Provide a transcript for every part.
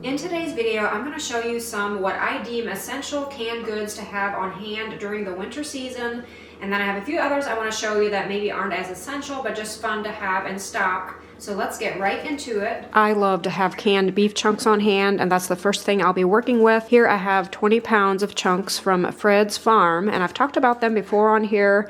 In today's video, I'm going to show you some what I deem essential canned goods to have on hand during the winter season. And then I have a few others I want to show you that maybe aren't as essential, but just fun to have in stock. So let's get right into it. I love to have canned beef chunks on hand, and that's the first thing I'll be working with. Here I have 20 pounds of chunks from Fred's Farm, and I've talked about them before on here.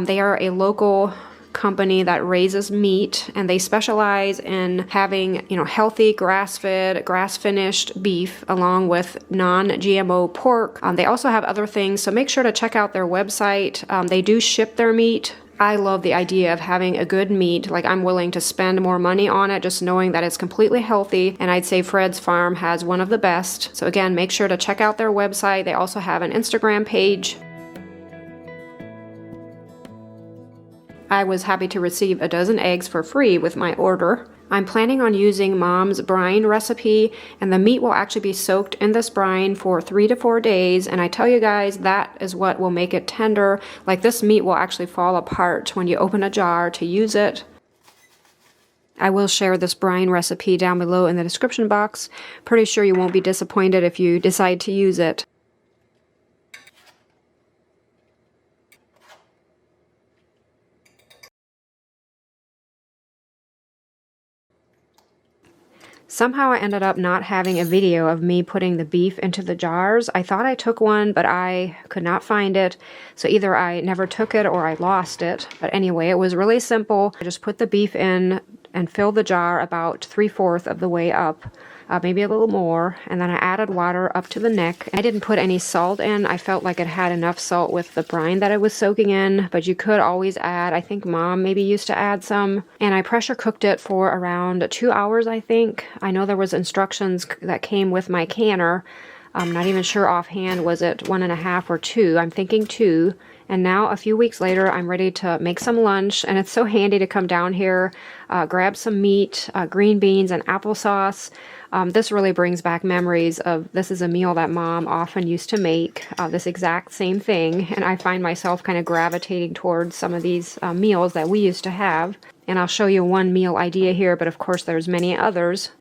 They are a local company that raises meat, and they specialize in having, healthy grass-fed, grass-finished beef along with non-GMO pork. They also have other things, so make sure to check out their website. They do ship their meat. I love the idea of having a good meat. Like, I'm willing to spend more money on it just knowing that it's completely healthy, and I'd say Fred's Farm has one of the best. So again, make sure to check out their website. They also have an Instagram page. I was happy to receive a dozen eggs for free with my order. I'm planning on using Mom's brine recipe, and the meat will actually be soaked in this brine for 3 to 4 days, and I tell you guys, that is what will make it tender. Like, this meat will actually fall apart when you open a jar to use it. I will share this brine recipe down below in the description box. Pretty sure you won't be disappointed if you decide to use it. Somehow I ended up not having a video of me putting the beef into the jars. I thought I took one, but I could not find it. So either I never took it or I lost it. But anyway, it was really simple. I just put the beef in and filled the jar about 3/4 of the way up. Maybe a little more, and then I added water up to the neck. I didn't put any salt in. I felt like it had enough salt with the brine that it was soaking in, but you could always add. I think Mom maybe used to add some, and I pressure cooked it for around 2 hours, I think. I know there was instructions that came with my canner. I'm not even sure offhand, was it 1.5 or 2? I'm thinking 2. And now, a few weeks later, I'm ready to make some lunch, and it's so handy to come down here, grab some meat, green beans, and applesauce. This really brings back memories of, this is a meal that Mom often used to make, this exact same thing, and I find myself kind of gravitating towards some of these meals that we used to have. And I'll show you one meal idea here, but of course there's many others.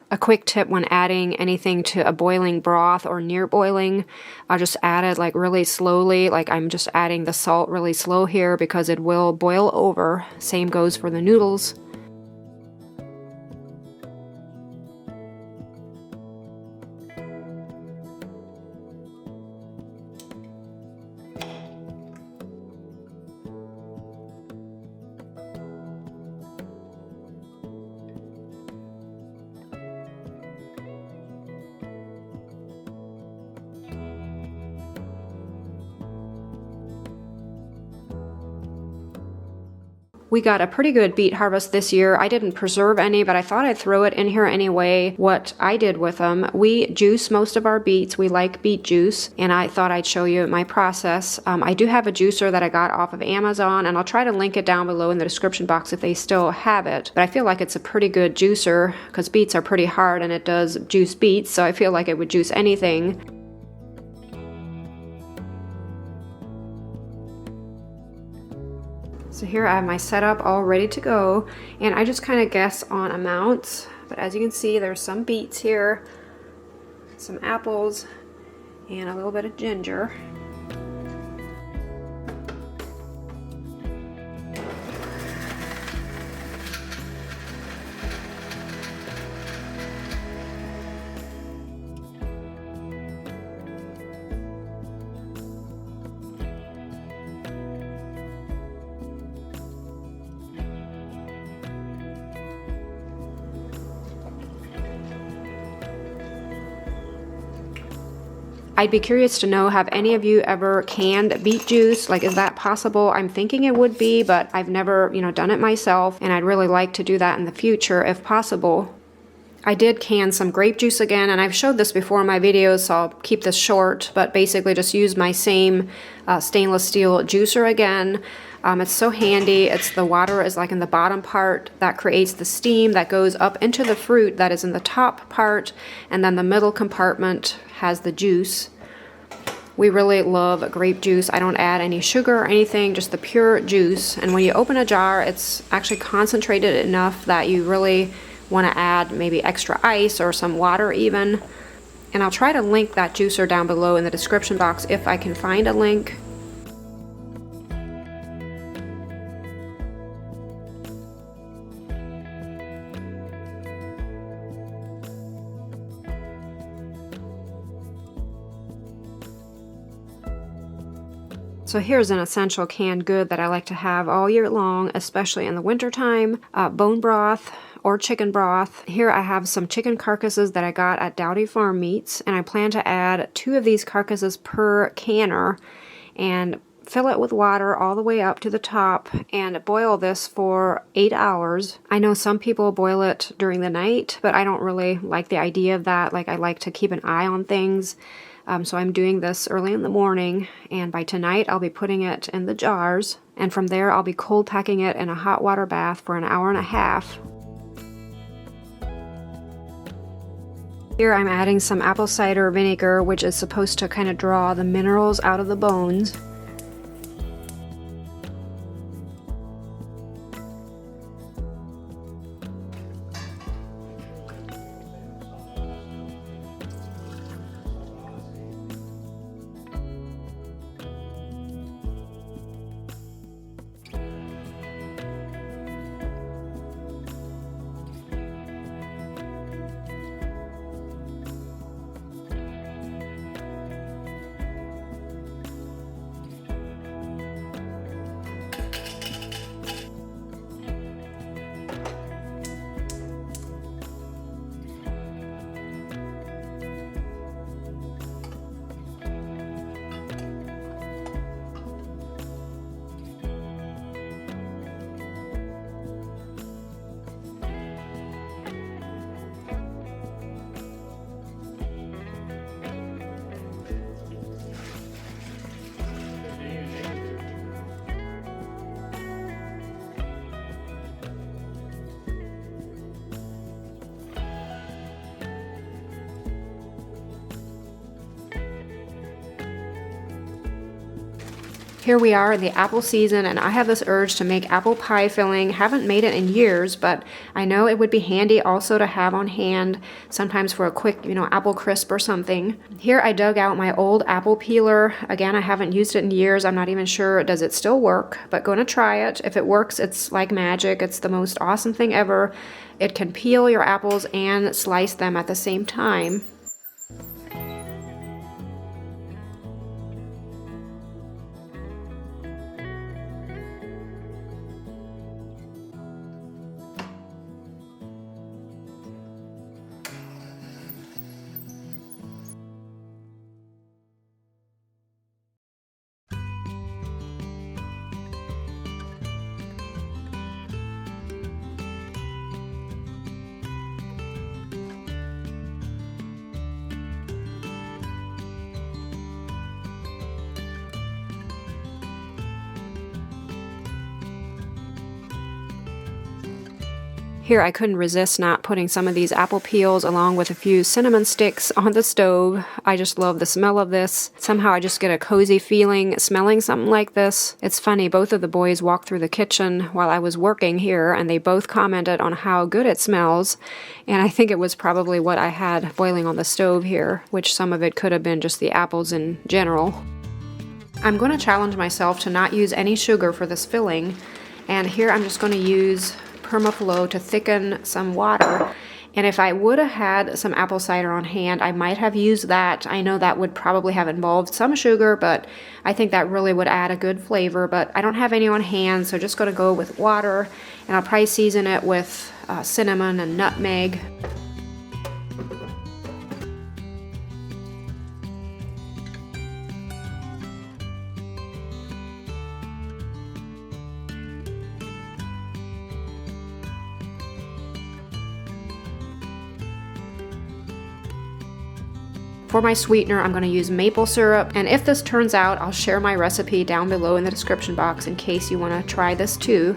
A quick tip when adding anything to a boiling broth or near boiling, I'll just add it like really slowly. Like, I'm just adding the salt really slow here because it will boil over. Same goes for the noodles. We got a pretty good beet harvest this year. I didn't preserve any, but I thought I'd throw it in here anyway. What I did with them, we juice most of our beets. We like beet juice, and I thought I'd show you my process. I do have a juicer that I got off of Amazon, and I'll try to link it down below in the description box if they still have it. But I feel like it's a pretty good juicer because beets are pretty hard, and it does juice beets, so I feel like it would juice anything. So here I have my setup all ready to go, and I just kind of guess on amounts, but as you can see, there's some beets here, some apples, and a little bit of ginger. I'd be curious to know, have any of you ever canned beet juice? Like, is that possible? I'm thinking it would be, but I've never, done it myself, and I'd really like to do that in the future if possible. I did can some grape juice again, and I've showed this before in my videos, so I'll keep this short, but basically just use my same stainless steel juicer again. It's so handy. The water is like in the bottom part that creates the steam that goes up into the fruit that is in the top part, and then the middle compartment has the juice. We really love grape juice. I don't add any sugar or anything, just the pure juice. And when you open a jar, it's actually concentrated enough that you really want to add maybe extra ice or some water even. And I'll try to link that juicer down below in the description box if I can find a link. So here's an essential canned good that I like to have all year long, especially in the wintertime, bone broth or chicken broth. Here I have some chicken carcasses that I got at Dowdy Farm Meats, and I plan to add 2 of these carcasses per canner and fill it with water all the way up to the top and boil this for 8 hours. I know some people boil it during the night, but I don't really like the idea of that. Like, I like to keep an eye on things. So I'm doing this early in the morning, and by tonight I'll be putting it in the jars, and from there I'll be cold packing it in a hot water bath for an hour and a half. Here I'm adding some apple cider vinegar, which is supposed to kind of draw the minerals out of the bones. Here we are in the apple season, and I have this urge to make apple pie filling. Haven't made it in years, but I know it would be handy also to have on hand, sometimes for a quick, apple crisp or something. Here I dug out my old apple peeler. Again, I haven't used it in years. I'm not even sure, does it still work? But going to try it. If it works, it's like magic. It's the most awesome thing ever. It can peel your apples and slice them at the same time. Here I couldn't resist not putting some of these apple peels along with a few cinnamon sticks on the stove. I just love the smell of this. Somehow I just get a cozy feeling smelling something like this. It's funny, both of the boys walked through the kitchen while I was working here, and they both commented on how good it smells. And I think it was probably what I had boiling on the stove here, which some of it could have been just the apples in general. I'm going to challenge myself to not use any sugar for this filling, and here I'm just going to use Permaflow to thicken some water. And if I would have had some apple cider on hand, I might have used that. I know that would probably have involved some sugar, but I think that really would add a good flavor. But I don't have any on hand, so just going to go with water, and I'll probably season it with cinnamon and nutmeg. For my sweetener, I'm going to use maple syrup, and if this turns out, I'll share my recipe down below in the description box in case you want to try this too.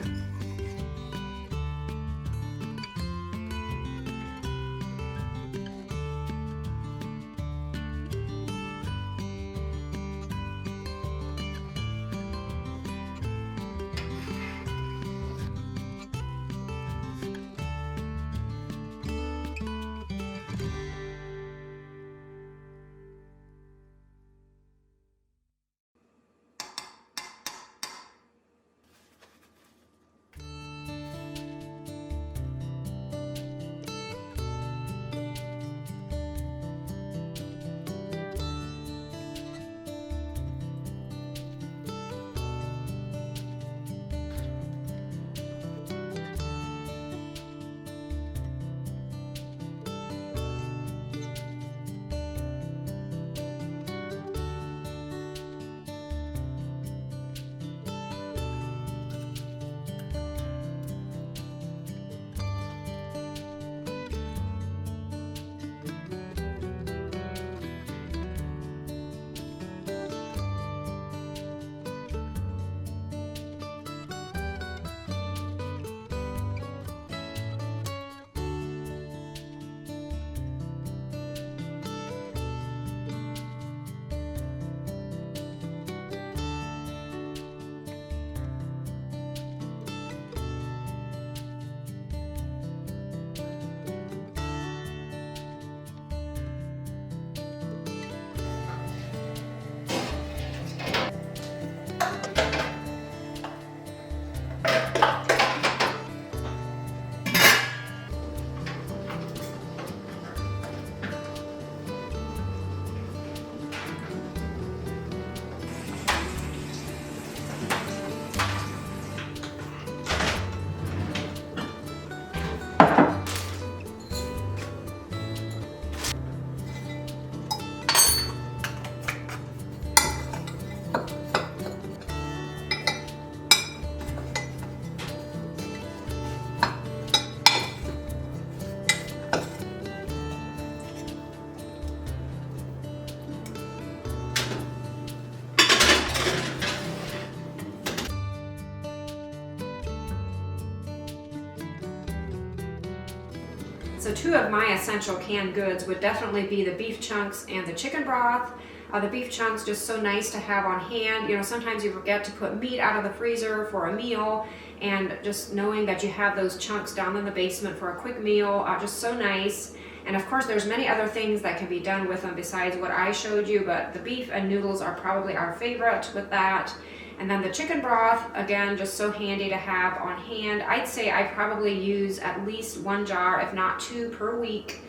So two of my essential canned goods would definitely be the beef chunks and the chicken broth. The beef chunks, just so nice to have on hand. You know, sometimes you forget to put meat out of the freezer for a meal, and just knowing that you have those chunks down in the basement for a quick meal, just so nice. And of course there's many other things that can be done with them besides what I showed you, but the beef and noodles are probably our favorite with that. And then the chicken broth, again, just so handy to have on hand. I'd say I probably use at least 1 jar, if not 2 per week.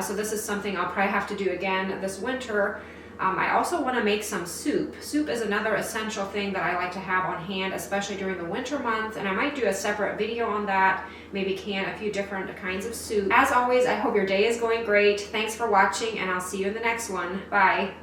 So this is something I'll probably have to do again this winter. I also want to make some soup. Soup is another essential thing that I like to have on hand, especially during the winter months, and I might do a separate video on that, maybe can a few different kinds of soup. As always, I hope your day is going great. Thanks for watching, and I'll see you in the next one. Bye.